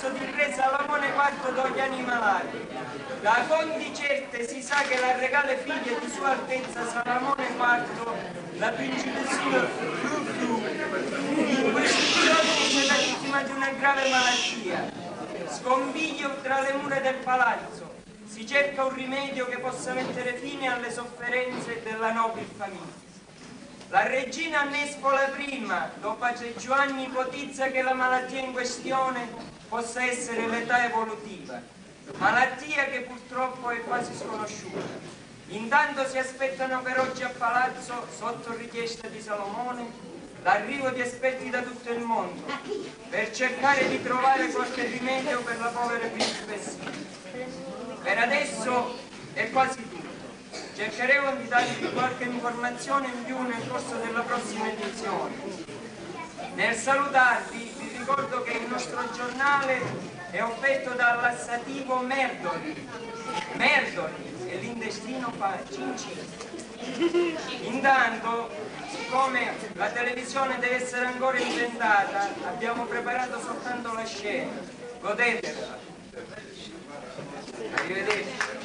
corso di re Salomone IV toglie animalati. Da fonti certe si sa che la regale figlia di Sua Altezza Salomone IV, la principessina Frufru, in questi giorni si è vittima di una grave malattia. Scompiglio tra le mura del palazzo. Si cerca un rimedio che possa mettere fine alle sofferenze della nobile famiglia. La regina Nespola I, dopo Giovanni, ipotizza che la malattia in questione possa essere l'età evolutiva, malattia che purtroppo è quasi sconosciuta. Intanto si aspettano per oggi a palazzo, sotto richiesta di Salomone, l'arrivo di esperti da tutto il mondo per cercare di trovare qualche rimedio per la povera principessina. Per adesso è quasi tutto. Cercheremo di darvi qualche informazione in più nel corso della prossima edizione. Nel salutarvi vi ricordo che il nostro giornale è offerto dal lassativo Merdoli. Merdoli e l'intestino fa cin cin. Intanto, siccome la televisione deve essere ancora inventata, abbiamo preparato soltanto la scena. Godetela. Arrivederci.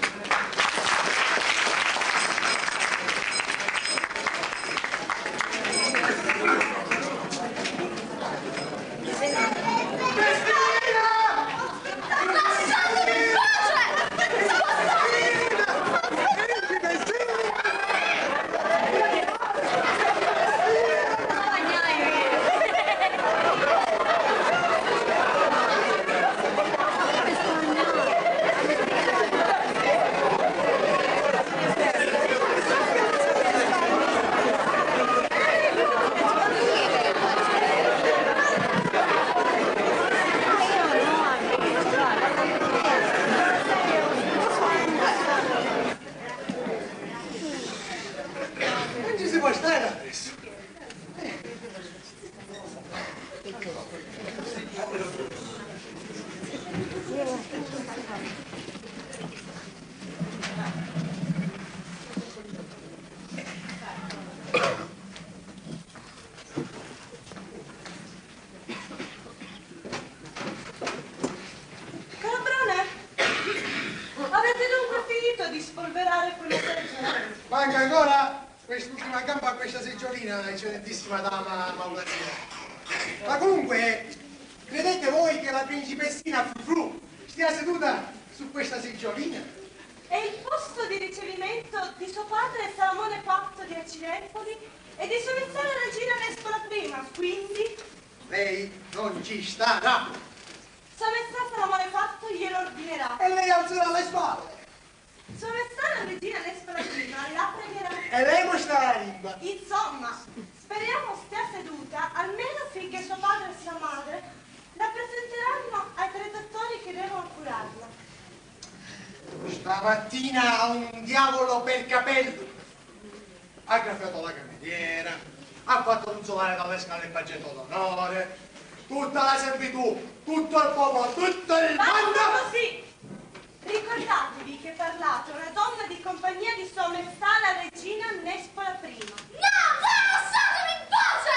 Manca ancora quest'ultima gamba a questa seggiolina, eccellentissima dama Maulazia. Ma comunque, credete voi che la principessina Frufru stia seduta su questa seggiolina? È il posto di ricevimento di suo padre Salomone IV di Acinepoli e di sua iniziale regina Nespola I, quindi... Lei non ci starà. Sua Maestà Salomone IV glielo ordinerà. E lei alzerà le spalle. Sua Maestà la regina Nespola I la pregherà. E lei mostrerà la lingua. Insomma, speriamo stia seduta almeno finché suo padre e sua madre la presenteranno ai 3 dottori che devono curarla. Stamattina ha un diavolo per capello. Ha graffiato la cameriera, ha fatto ruzzolare dalle scale il paggetto d'onore, tutta la servitù, tutto il popolo, tutto il mondo. Così! Ricordatevi che parlate una donna di compagnia di sua maestà la regina Nespola I. No, lasciatemi in pace!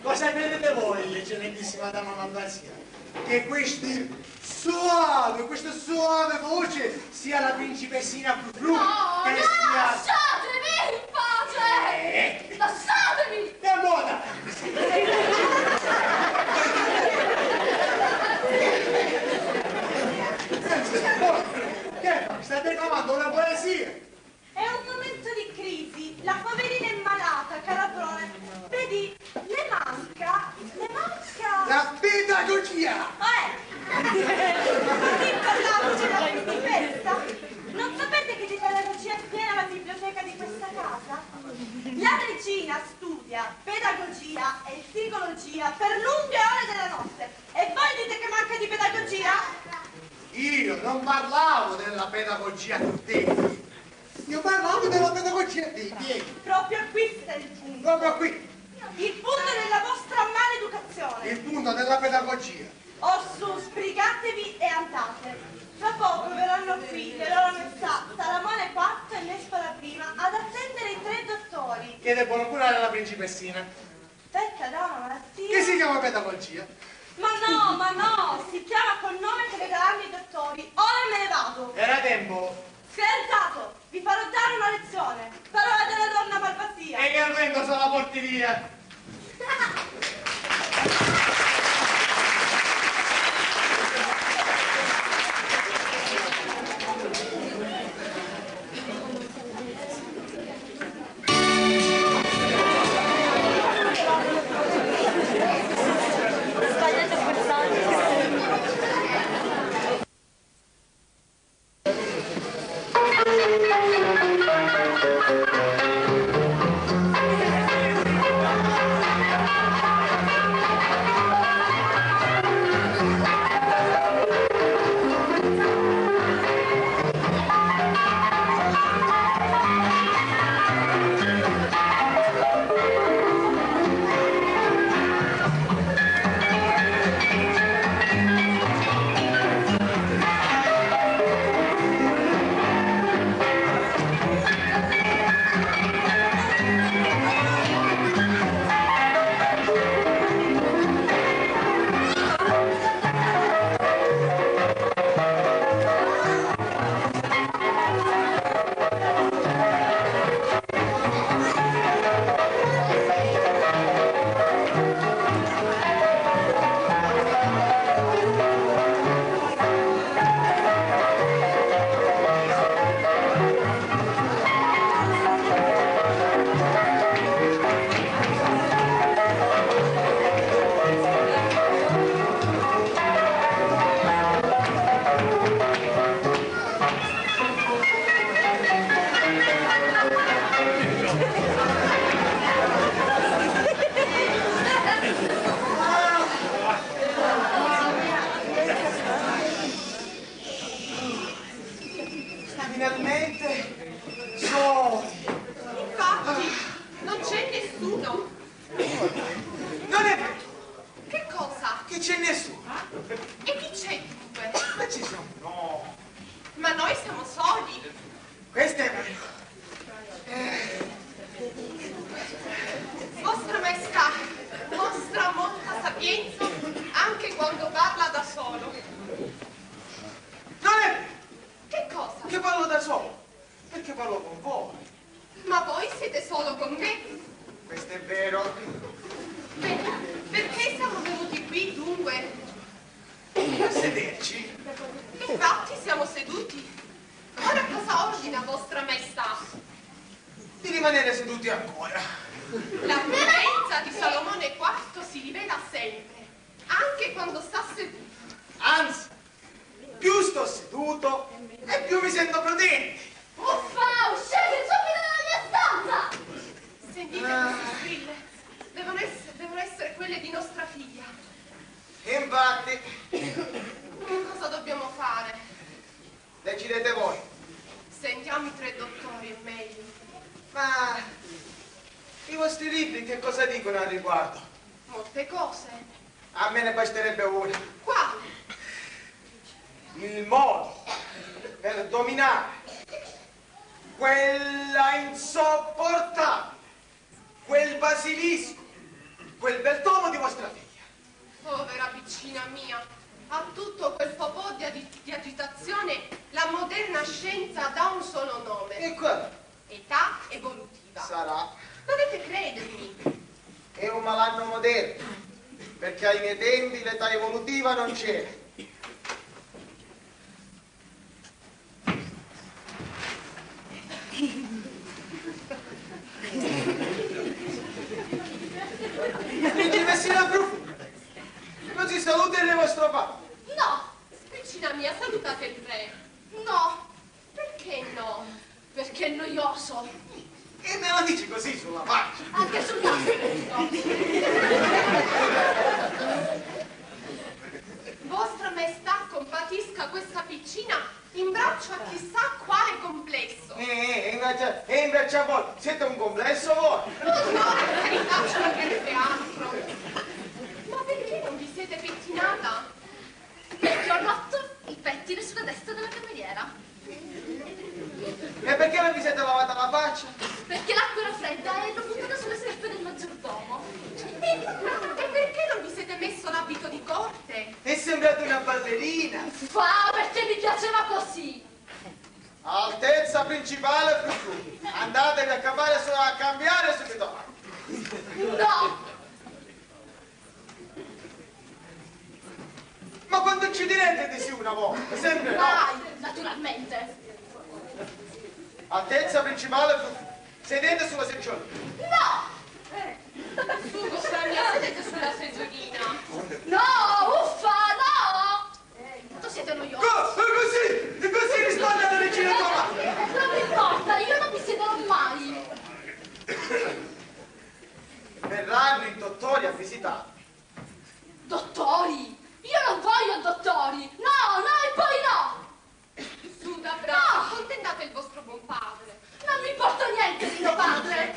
Cosa credete voi, eccellentissima dama Malvasia? Che questa suave voce sia la principessina Frufru? No, che no, sia... lasciatemi in pace! Lasciatemi! E allora! Che stai declamando una poesia? È un momento di crisi, la poverina è malata, calabrone. Vedi, le manca... La pedagogia! Così parliamoci della principessa. Non sapete che di pedagogia è piena la biblioteca di questa casa? La regina studia pedagogia e psicologia per lunghe ore della notte. E voi dite che manca di pedagogia? Io non parlavo della pedagogia dei io parlavo della pedagogia dei piedi. Proprio qui sta il punto. Proprio qui. Il punto della vostra maleducazione. Il punto della pedagogia. O su, sbrigatevi e andate. Fra poco verranno qui le loro maestà Salomone IV e Nespola I ad attendere i 3 dottori. Che debbono curare la principessina. Aspetta, da una malattia. Che si chiama pedagogia. Ma no, si chiama col nome che le daranno i dottori. Ora me ne vado. Era tempo. Scherzato, vi farò dare una lezione. Parola della donna malvasia. E che al vento se la porti via. Finalmente soli. Infatti, non c'è nessuno. Non è vero Che cosa? che c'è nessuno. E chi c'è dunque? Ma ci siamo. No, Ma noi siamo soli. questo è vero. Vostra Maestà mostra molta sapienza anche quando parla da solo. Non è vero Che cosa? che parlo da solo. Perché parlo con voi. Ma voi siete solo con me? Questo è vero. Beh, perché siamo venuti qui dunque? Per sederci. Infatti siamo seduti. Ora cosa ordina Vostra Maestà? Di rimanere seduti ancora. La prudenza di Salomone IV si rivela sempre, anche quando sta seduto. Anzi, più sto seduto e più mi sento prudente. Uffa, uscite subito dalla mia stanza! Sentite queste squille? Devono essere quelle di nostra figlia. E infatti, Cosa dobbiamo fare? decidete voi. Sentiamo i tre dottori, è meglio. Ma i vostri libri che cosa dicono al riguardo? Molte cose. A me ne basterebbe una. Quali? Il modo per dominare quella insopportabile, quel basilisco, quel bel tomo di vostra figlia. Povera piccina mia, a tutto quel popò di agitazione la moderna scienza dà un solo nome. E qua Età evolutiva. sarà. Dovete credermi. È un malanno moderno, perché ai miei tempi l'età evolutiva non c'era. Principessina Bru, non si saluta il vostro padre. No, piccina mia, salutate il re. No, perché no? Perché è noioso. E me lo dici così sulla faccia. Anche sul naso. Vostra Maestà compatisca questa piccina in braccio a chissà quale complesso. Invece a voi, siete un complesso voi. No, per carità, ci mancherebbe altro. Ma perché non vi siete pettinata? Perché ho rotto il pettine sulla destra della cameriera. E perché non vi siete lavata la faccia? Perché l'acqua era fredda e l'ho buttata sulle scarpe del maggiordomo. E perché non vi siete messo l'abito di corte? ballerina. Fa perché mi piaceva così. Altezza principale, frufru. Andatevi a cambiare subito. No! Ma quando ci direte di sì una volta? Sempre no. Mai, naturalmente. Altezza principale, frufru. Sedete sulla seggiolina. No! Su, vostra mia, sedete sulla seggiolina. No, uffa, no! Tu siete noiosi. Così risponde alla regina tua madre. Non mi importa, io non mi siederò mai. Verranno i dottori a visitare. Dottori? Io non voglio dottori! No, no e poi no! Su, da bravo, accontentate il vostro buon padre. Non mi importa niente di mio padre!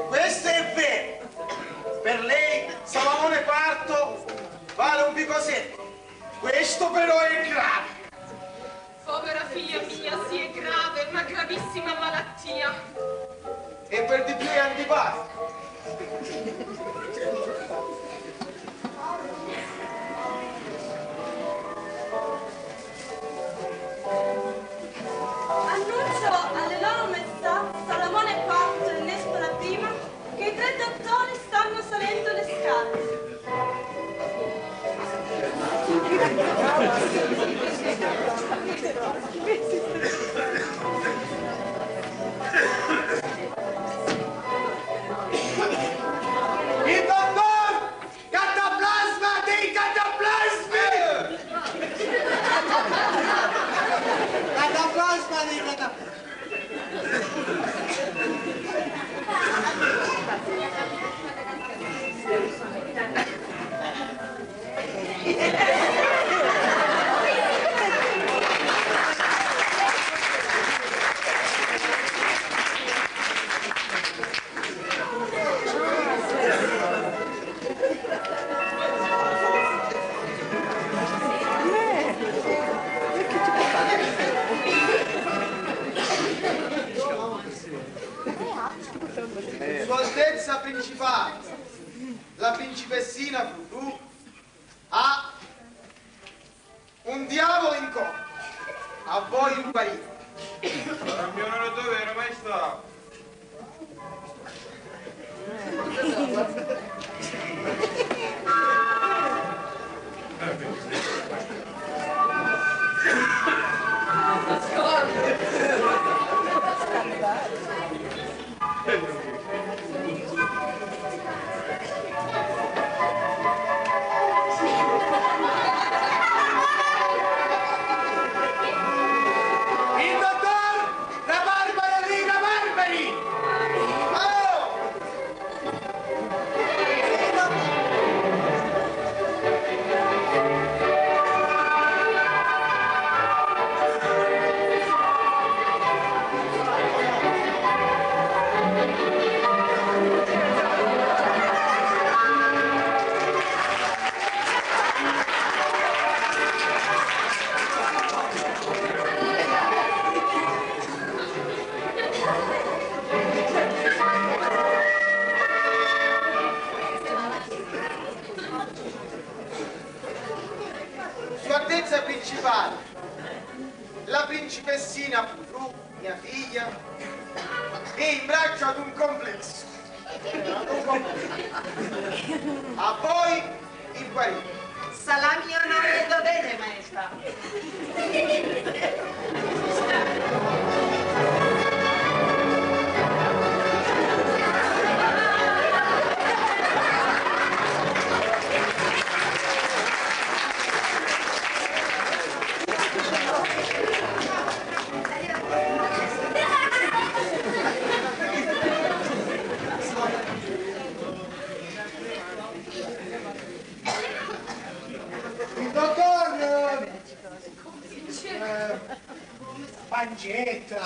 Questo è vero. Per lei Salomone IV vale un picosetto. Questo però è grave. Povera figlia mia, sì è grave, è una gravissima malattia. E per di più è antipatico. Annuncio alle loro maestà Salomone IV e Nespola I che i 3 dottori stanno salendo le scale. Il dottor Cataplasma dei cataplasmi! Cataplasma dei cataplasmi. Sua Altezza principale, la principessina Frufru, ha un diavolo in corpo. A voi il guarito. Sarà mio onore dovere, maestà. Il dottor La Barbara Rina Barbari! Oh! Sua Altezza principale, la principessina Frufru, mia figlia, è in braccio ad un complesso. A voi il guarito. Salami, onore e dovere, maestà. Il dottor Pancetta.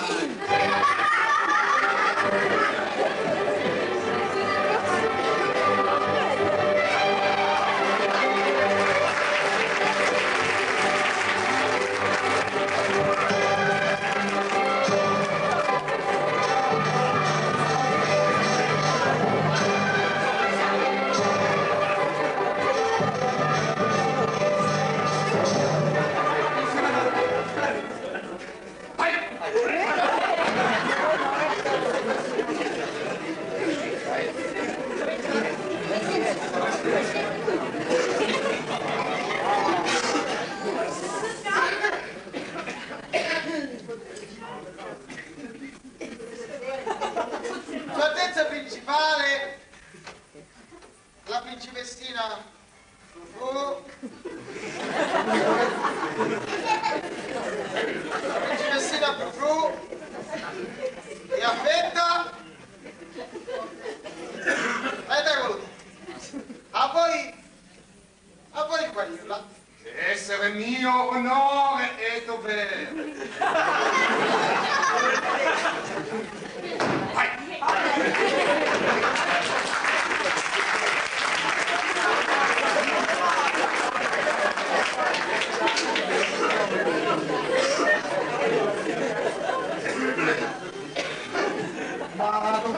mio onore e dovere.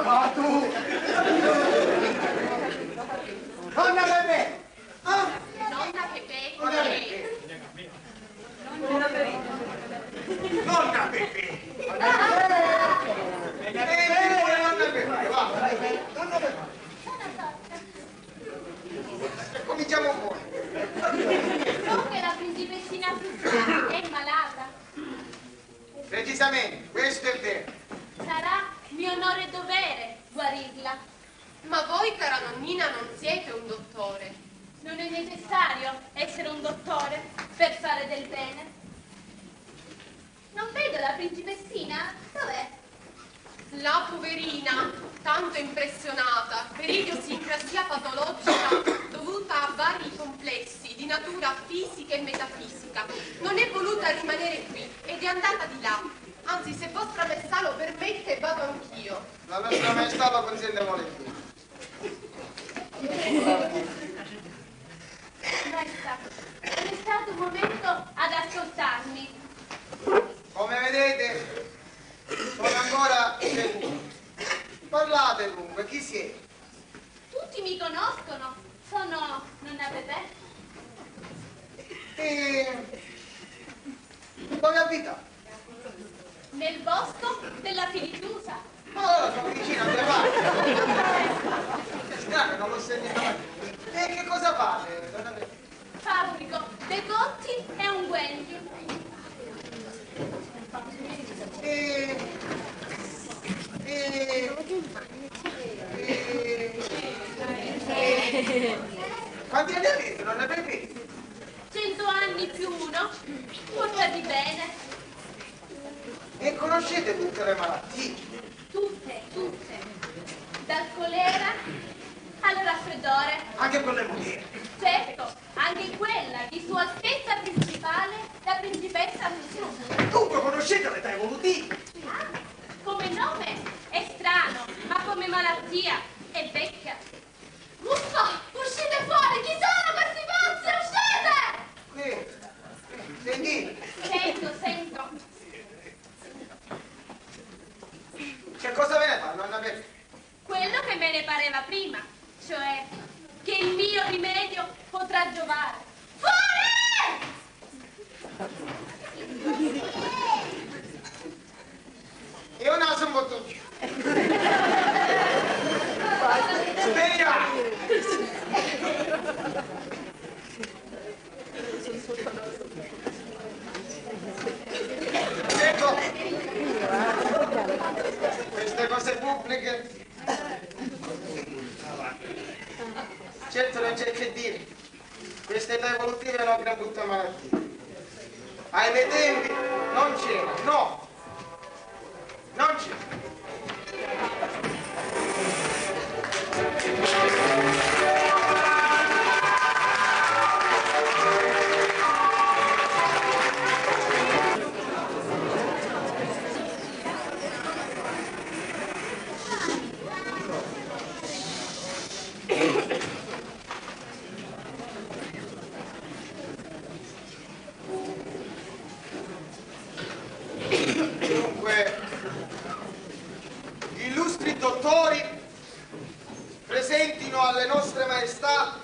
Ma tu! Donna Pepe! Ah? Nonna Pepe. Nonna Pepe! Nonna Pepe! Nonna Pepe, va. Nonna Pepe! Cominciamo un po'. So che la principessina Frufru è malata. Precisamente, questo è vero. Sarà mio onore e dovere guarirla. Ma voi, cara nonnina, non siete un dottore. Non è necessario essere un dottore per fare del bene. Non vedo la principessina? Dov'è? La poverina, tanto impressionata per idiosincrasia patologica dovuta a vari complessi di natura fisica e metafisica, non è voluta rimanere qui ed è andata di là. Anzi, se vostra maestà lo permette, vado anch'io. La nostra maestà lo consente volentieri. Maestà, è stato un momento ad ascoltarmi. Come vedete, sono ancora seduto. Parlate dunque, chi siete? Tutti mi conoscono. Sono nonna Pepe. E dove abitate? Nel bosco della Filitusa. Ma allora sono vicino a due parti. Strano, non l'ho sentito mai. E che cosa fate, donna Pepe? Fabbrico decotti e unguenti. Quanti anni avete, nonna Pepe? 100 anni più uno, portati bene. E conoscete tutte le malattie? Tutte, tutte. Dal colera al raffreddore. Anche quelle moderne? Certo, anche quella di Sua Altezza Principale, la principessa Frufru. Dunque conoscete l'età evolutiva? Ah, come nome è strano, ma come malattia è vecchia. Uffa, uscite fuori, chi sono questi pazzi? Uscite! Qui, sentite, Sento. che cosa ve ne fa, nonna Pepe? Quello che me ne pareva prima, cioè che il mio rimedio potrà giovare. Fuori! E un naso un bottoncino. Sveglia! Ecco, queste cose pubbliche, certo non c'è che dire, questa età evolutiva è una gran brutta malattia. Ai miei tempi non c'era, no, non c'era. Dunque, illustri dottori, presentino alle nostre maestà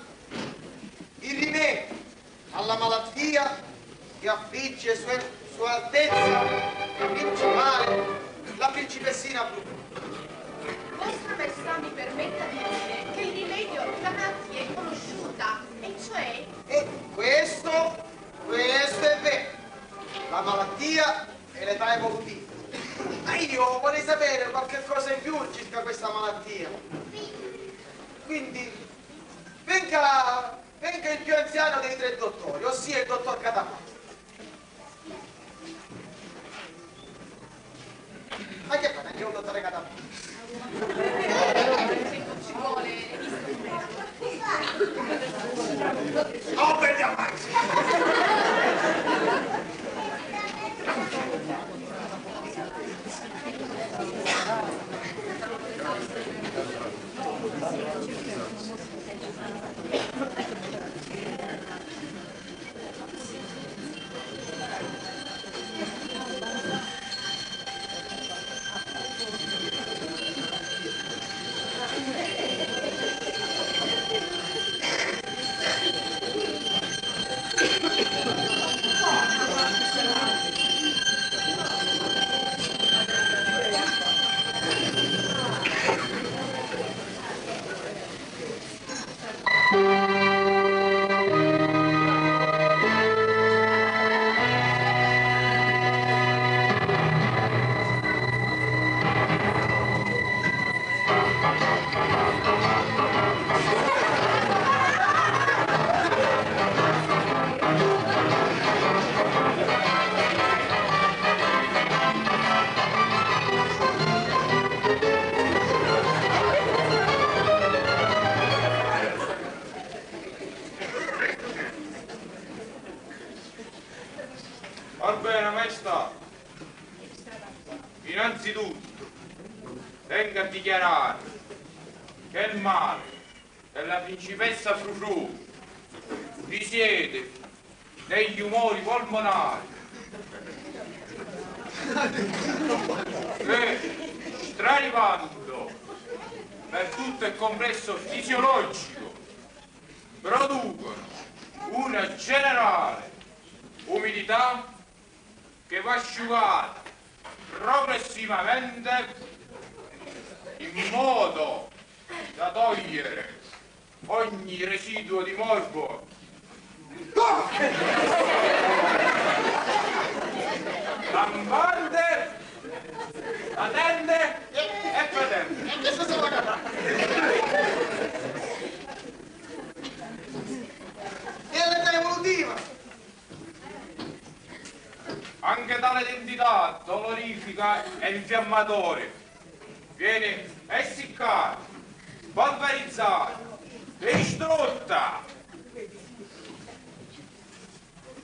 il rimedio alla malattia che affligge Sua Altezza Principale, la principessina Frufru. Vostra maestà mi permetta di dire che il rimedio della malattia è conosciuta, e cioè E questo è vero. La malattia è l'età evolutiva. Ma io vorrei sapere qualche cosa in più circa questa malattia. Quindi venga il più anziano dei tre dottori, ossia il dottor Catapasta. Ma che fa? Anche un dottore Catapasta? se non ci vuole Oh, per gli ammazzi! Orbene, maestà, innanzitutto tengo a dichiarare che il male della principessa Frufru risiede negli umori polmonari che, straripando per tutto il complesso fisiologico, producono una generale umidità che va asciugata progressivamente in modo da togliere ogni residuo di morbo lampante, latente e fetente. E questo sono la e l'età evolutiva. Anche tale identità dolorifica e infiammatoria viene essiccata, polverizzata, distrutta.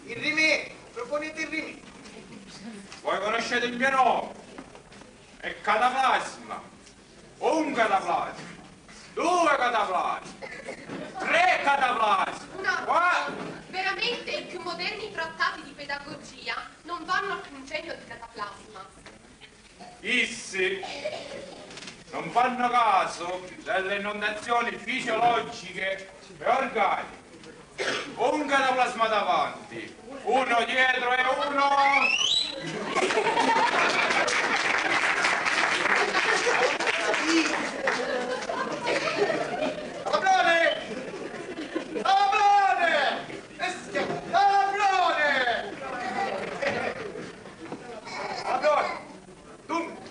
Il rimedio, proponete il rimedio. Voi conoscete il mio nome? È cataplasma. Un cataplasma, due cataplasmi, tre cataplasmi. No, veramente i più moderni trattati di pedagogia non vanno al congegno di cataplasma. Issi non fanno caso delle inondazioni fisiologiche e organiche. Un cataplasma davanti, uno dietro e uno. Calabrone! Calabrone! Calabrone! Calabrone! Dunque,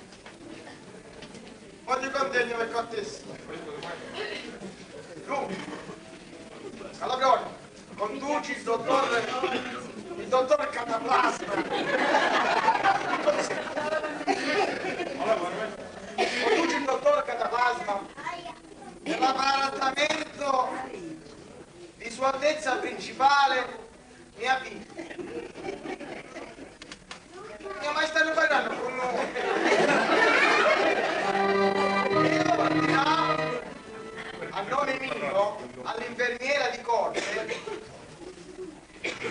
oggi contegno per cortesia. Dunque, Calabrone, conduci il dottor Cataplasma. Conduci il dottor Cataplasma nell'apparattamento di Sua Altezza Principale, mia figlia. Mia maestra non parleranno con noi. E ordina, a nome mio, all'infermiera di corte,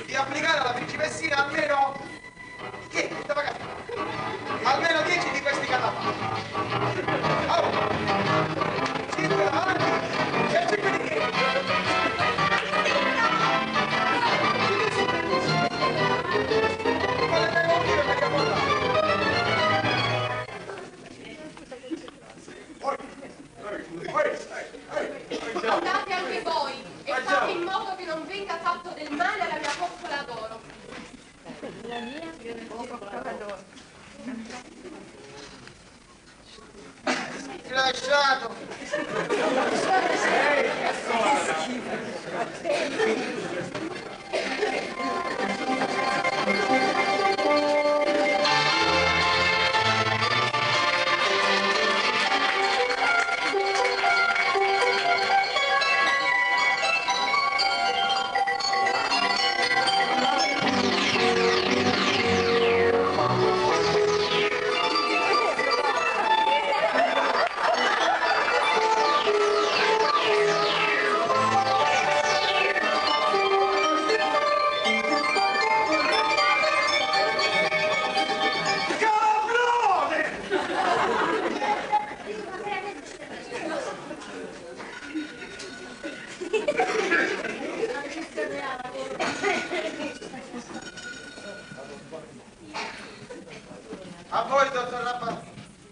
di applicare alla principessina almeno 10 di questi cataplasmi. Allora, 5 avanti e 5 indietro. Quale devo dire per capotare? Andate anche voi e fate in modo che non venga fatto del male alla mia coccola d'oro. La mia coccola d'oro. Lasciato. A voi, dottor Rabat.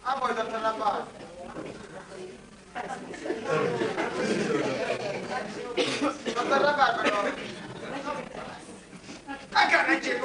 A voi, dottor Rabat. Dottor Rabat, però. A canna c'è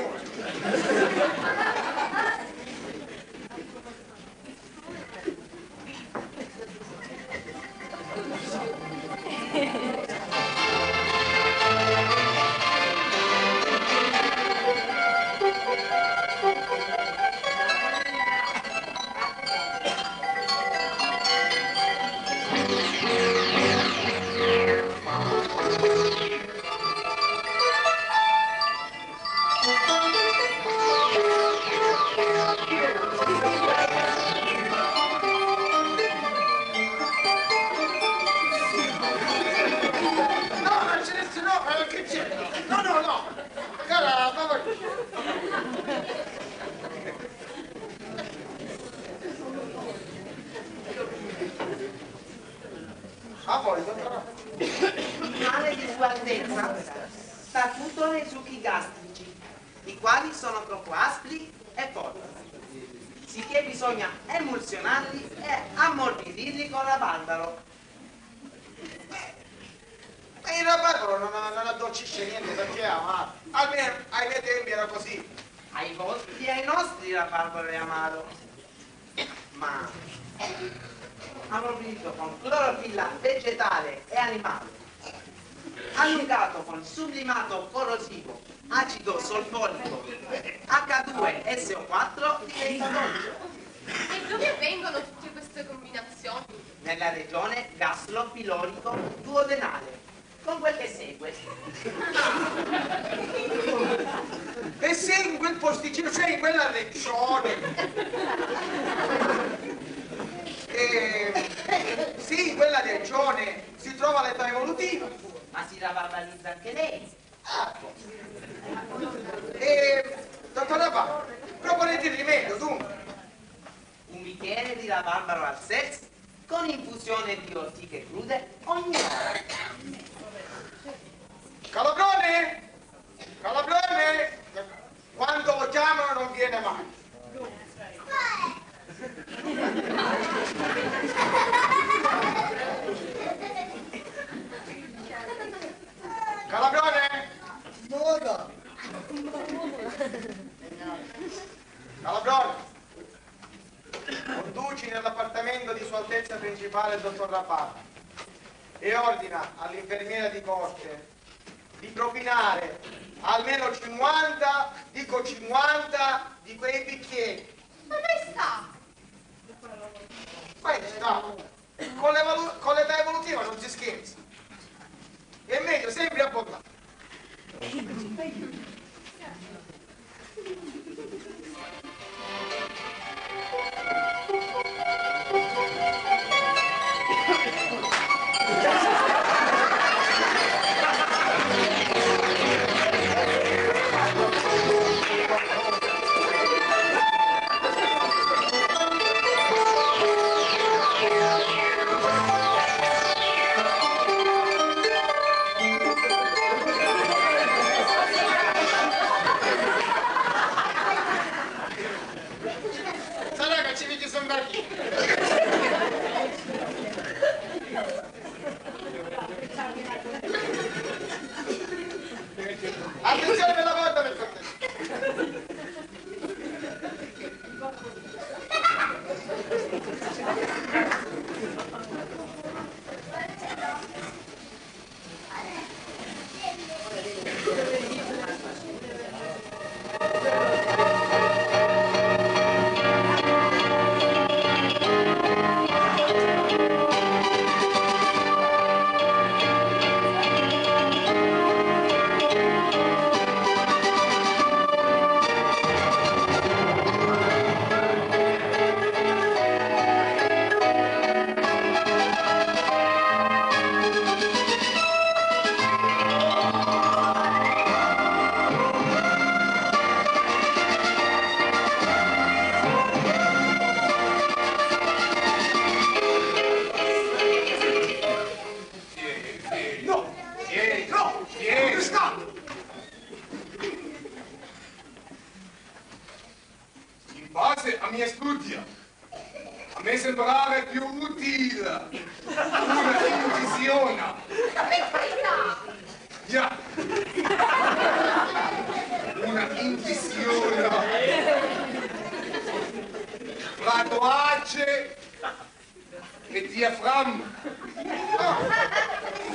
A voi, dottor. Il male di Sua Altezza sta tutto nei succhi gastrici, i quali sono troppo aspri e forti, sicché bisogna emulsionarli e ammorbidirli con rabarbaro. E il rabarbaro non addolcisce niente perché è amato. Almeno ai miei tempi era così. Ai vostri e ai nostri rabarbaro è amaro, ma ammorbidito con clorofilla vegetale e animale, allungato con sublimato corrosivo, acido solfonico, H2SO4 diventa dolce. E dove avvengono tutte queste combinazioni? Nella regione gaslo-pilorico duodenale, con quel che segue. E se in quel posticino, cioè in quella regione. Sì, in quella regione si trova l'età evolutiva. Ma si rabarbarizza anche lei. Dottor Rabà, proponete il rimedio, dunque. Un bicchiere di rabarbaro al sex con infusione di ortiche crude ogni ora. Calabrone! Calabrone! Quando lo chiamano non viene mai. Calabrone! Moda! Calabrone! Conduci nell'appartamento di Sua Altezza Principale il dottor Rabà e ordina all'infermiera di corte di propinare almeno 50, dico 50, di quei bicchieri. Ma dove sta? Questa, con l'età evolutiva non si scherza. È meglio sempre abbondare. Attenzione per la porta per cortesia. base a mia studia, a me sembrava più utile una incisione. Già, una incisione tra toace e diaframma,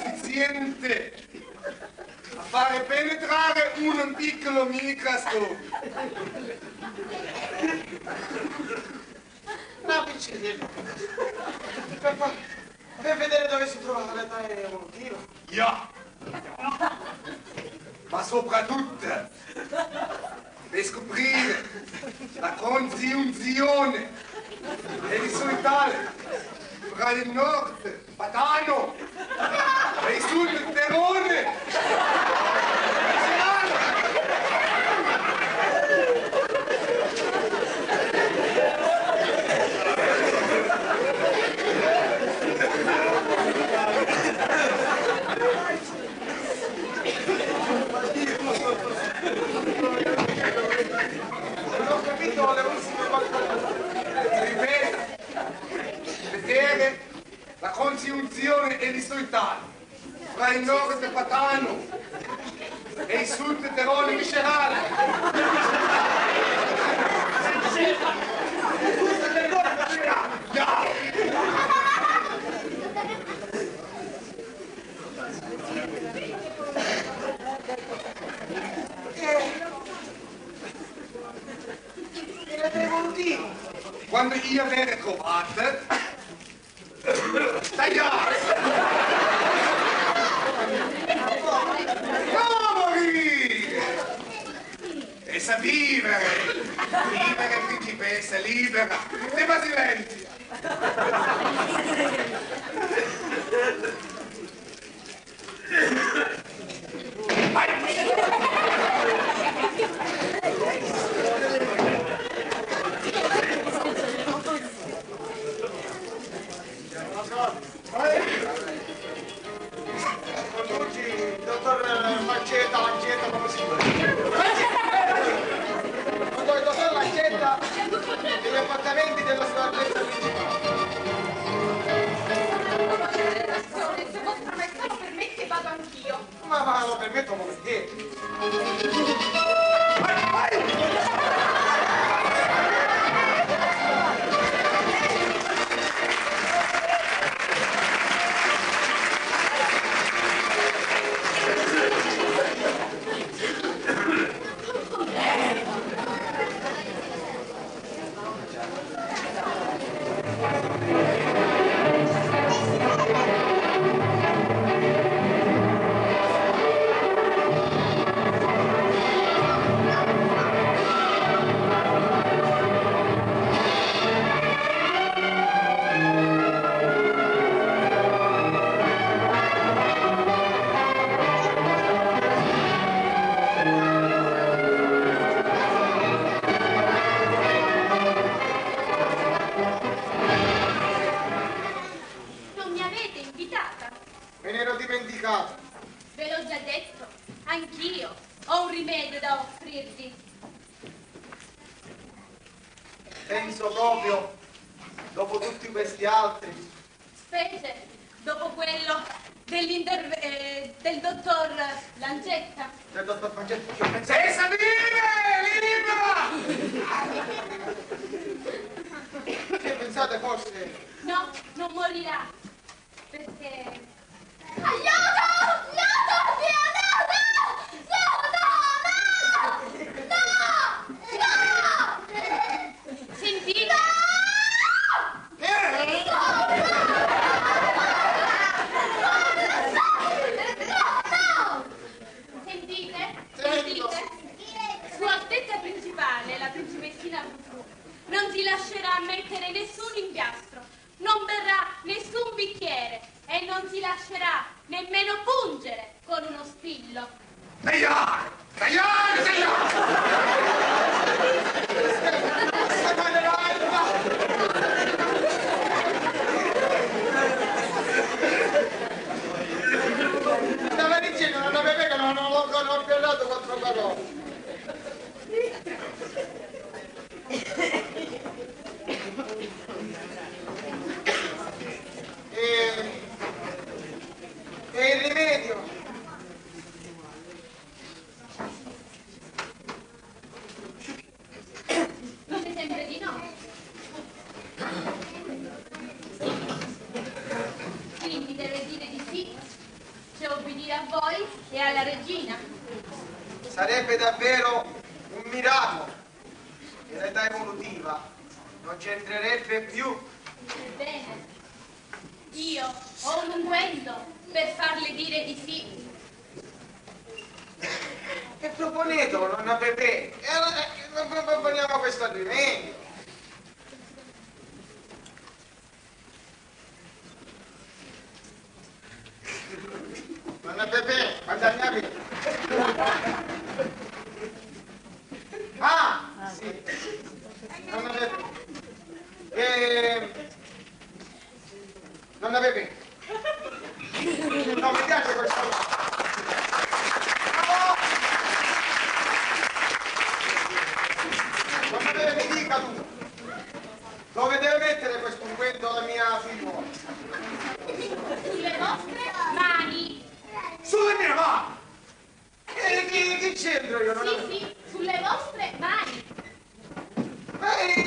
sufficiente a fare penetrare un piccolo microscopio. No, piccino, per vedere dove si trova l'età evolutiva. Ja, ma soprattutto per scoprire la congiunzione orizzontale fra il nord, Padano, e il sud, Terone. sentito le ultime qualcosa. Ripeta. Vedere la congiunzione elisoidale tra il nord patano e il sud terone viscerale. Quando io avere trovato, tagliare! Non morire! E sa vivere! Vivere, principessa, libera! Tema silenzio! Conduci, dottor Lancetta, come si chiama? Dottor Lancetta, degli appartamenti della sua altezza principale. Se vostra maestà lo permette, vado anch'io. Ma lo permetto volentieri. Me ne ero dimenticato. Ve l'ho già detto, anch'io ho un rimedio da offrirvi. Penso proprio, dopo tutti questi altri. Specie dopo quello del dottor Lancetta. Del dottor Lancetta, che ho pensato. Senza Che pensate forse? No, non morirà, perché... Aiuto! Aiuto! No! Sentite? Sentite? Sentite? Sua Altezza Principale, la principessina Frufru, non si lascerà mettere nessun impiastro, non berrà nessun bicchiere e non si lascerà nemmeno pungere con uno spillo. Tagliare! Tagliare! Stava dicendo, non aveva che non ho parlato quattro parole. E il rimedio? Dite sempre di no. Quindi deve dire di sì, se obbedire a voi e alla regina. Sarebbe davvero un miracolo. In età evolutiva non c'entrerebbe più. Ebbene, io ho un unguento per farle dire di sì. E proponetelo, nonna Pepe. E allora non proponiamo questo rimedio. Nonna Pepe, quando andiamo... Ah, sì. Nonna Pepe. Nonna Pepe. No, mi piace questo. Nonna Pepe, mi dica tu. Dove deve mettere questo unguento la mia figliuola? Sulle vostre mani. Sulle mie mani! E che c'entro io? Non Sì, sì, sulle vostre mani.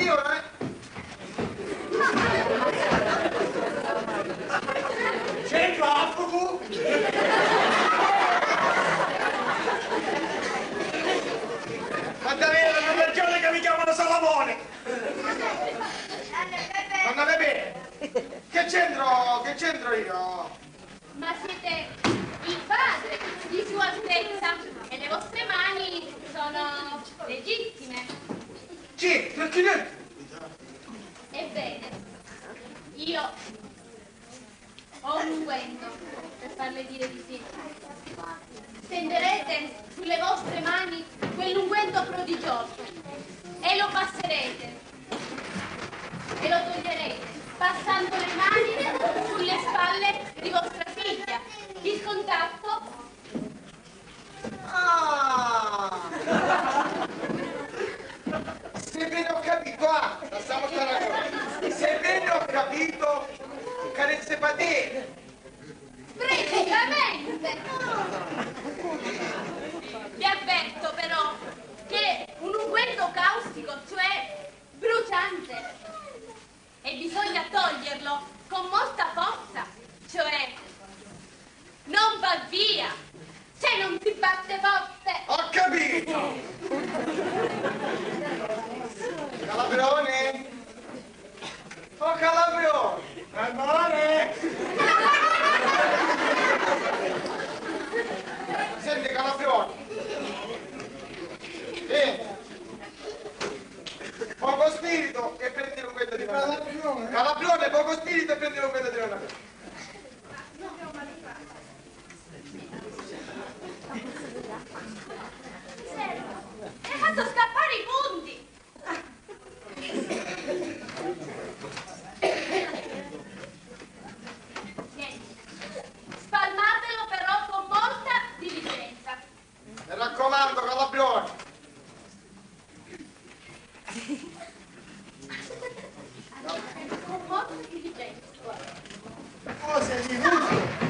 Io c'entro a fuoco? Ma davvero, non ragione che mi chiamano Salamone! Donna Bebè, che c'entro io? Ma siete il padre di Sua Altezza e le vostre mani sono legittime. Sì, perché? Ebbene, io ho un unguento per farle dire di sì. Stenderete sulle vostre mani quell'unguento prodigioso e lo passerete e lo toglierete passando le mani sulle spalle di vostra figlia. Il contatto Sebbene ho capito, lasciamo stare ancora. Sebbene ho capito, carezze patene. precisamente. Vi avverto però che un unguento caustico, cioè bruciante, e bisogna toglierlo con molta forza, cioè non va via se non si batte forte. Ho capito! Calabrone! Oh Calabrone! Amore! Senti Calabrone! Poco spirito e prendi l'unguento di nonna. Calabrone, poco spirito e prendi l'unguento di nonna. Hai fatto scappare i punti. Niente. Spalmatelo però con molta diligenza. Mi raccomando, Calabrone! Con molta diligenza. Cosa di tutto?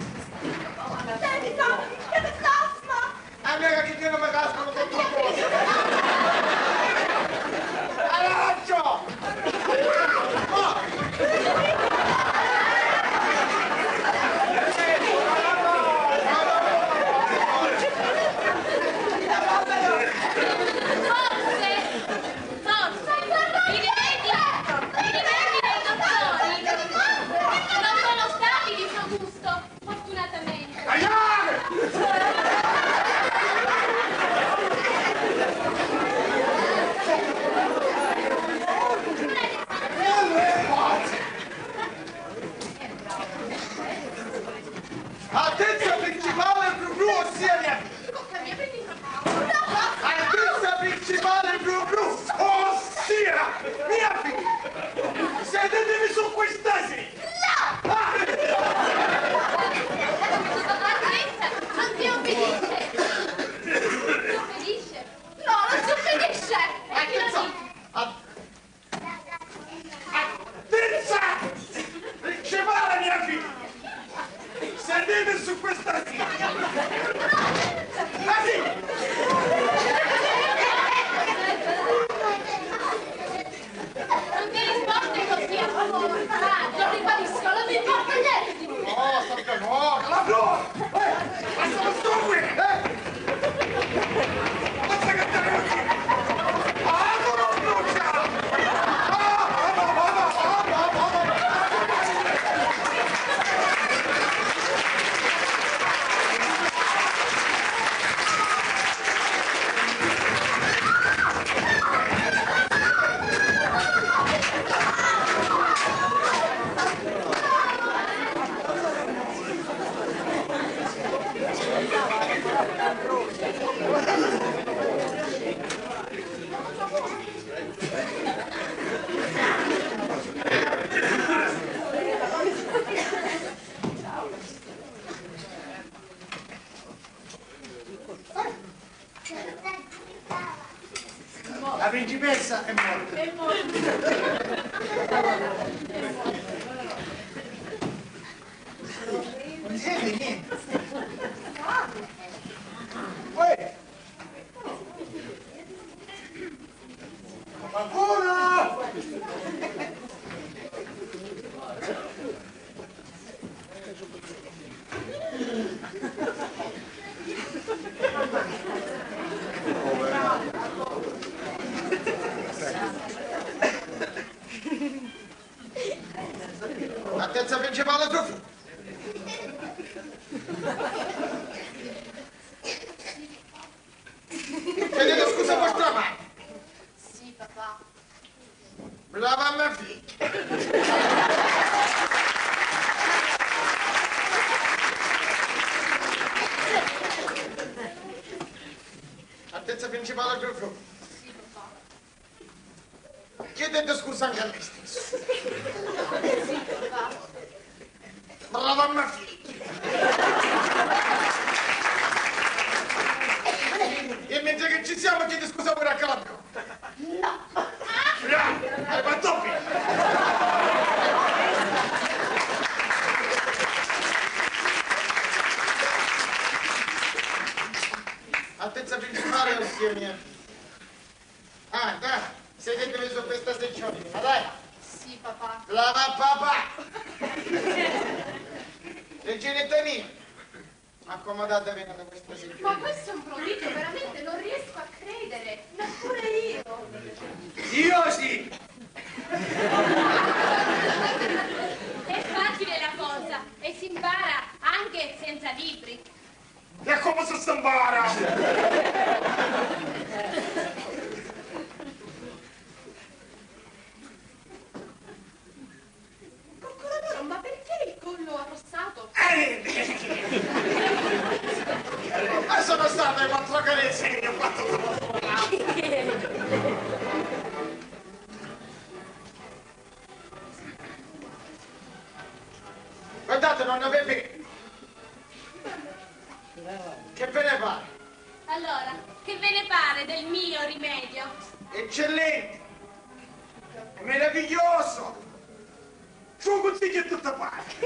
Senti, Tommy, che mi casma! Amica che io non mi cascano tutto cose! Arancia! Forse è molto. Non si sente niente. Uè! Qualcuno! Altezza principale Truffo. Chiedete scusa a vostra madre. Sì, papà. Brava mia figlia. Altezza principale Truffo. Sì, papà. Chiedete scusa anche a me stesso. Sì, papà. Brava mia figlia. E mentre che ci siamo chiede scusa pure a Calabro. No. Bravo, hai fatto bene. Altezza principale o zio mia? Ah, dai, sedetevi su questa seggiolina, dai. Sì, papà. Brava papà. Reginetta mia, accomodatevi nella questa Ma seggiolina. questo è un prodigio, veramente non riesco a credere. Neppure io. Io sì. È facile la cosa e si impara anche senza libri. E come si stampara? Coccoladoro, ma perché il collo arrossato? Ma sono state 4 carezze che ho fatto. Guardate, nonna Pepe. Che ve ne pare? Allora, che ve ne pare del mio rimedio? Eccellente! Meraviglioso! Suo consiglio è tutta parte!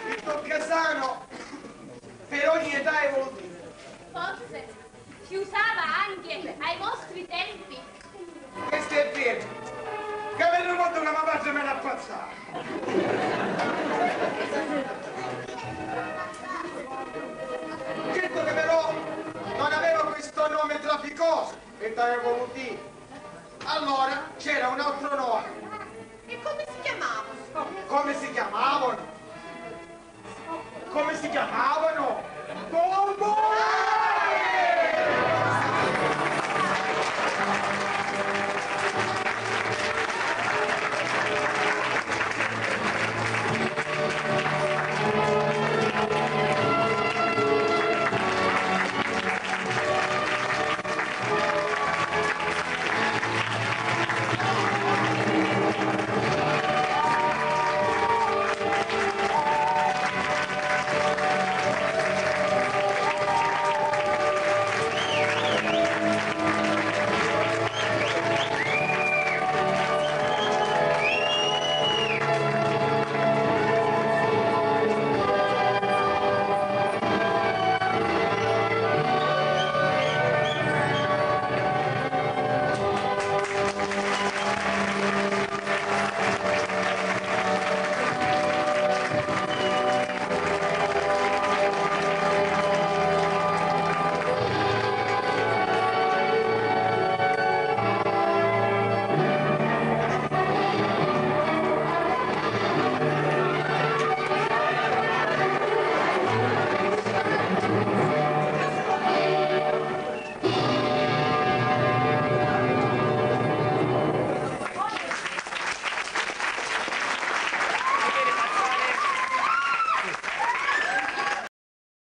Il toccasano per ogni età evolutiva. Forse si usava anche ai vostri tempi. Questo è vero! Che avete fatto una mamma me l'ha appazzata! Certo che però non aveva questo nome trafficoso, età evolutiva. Allora c'era un altro nome. E come si chiamava? Come si chiamavano? Come si chiamavano?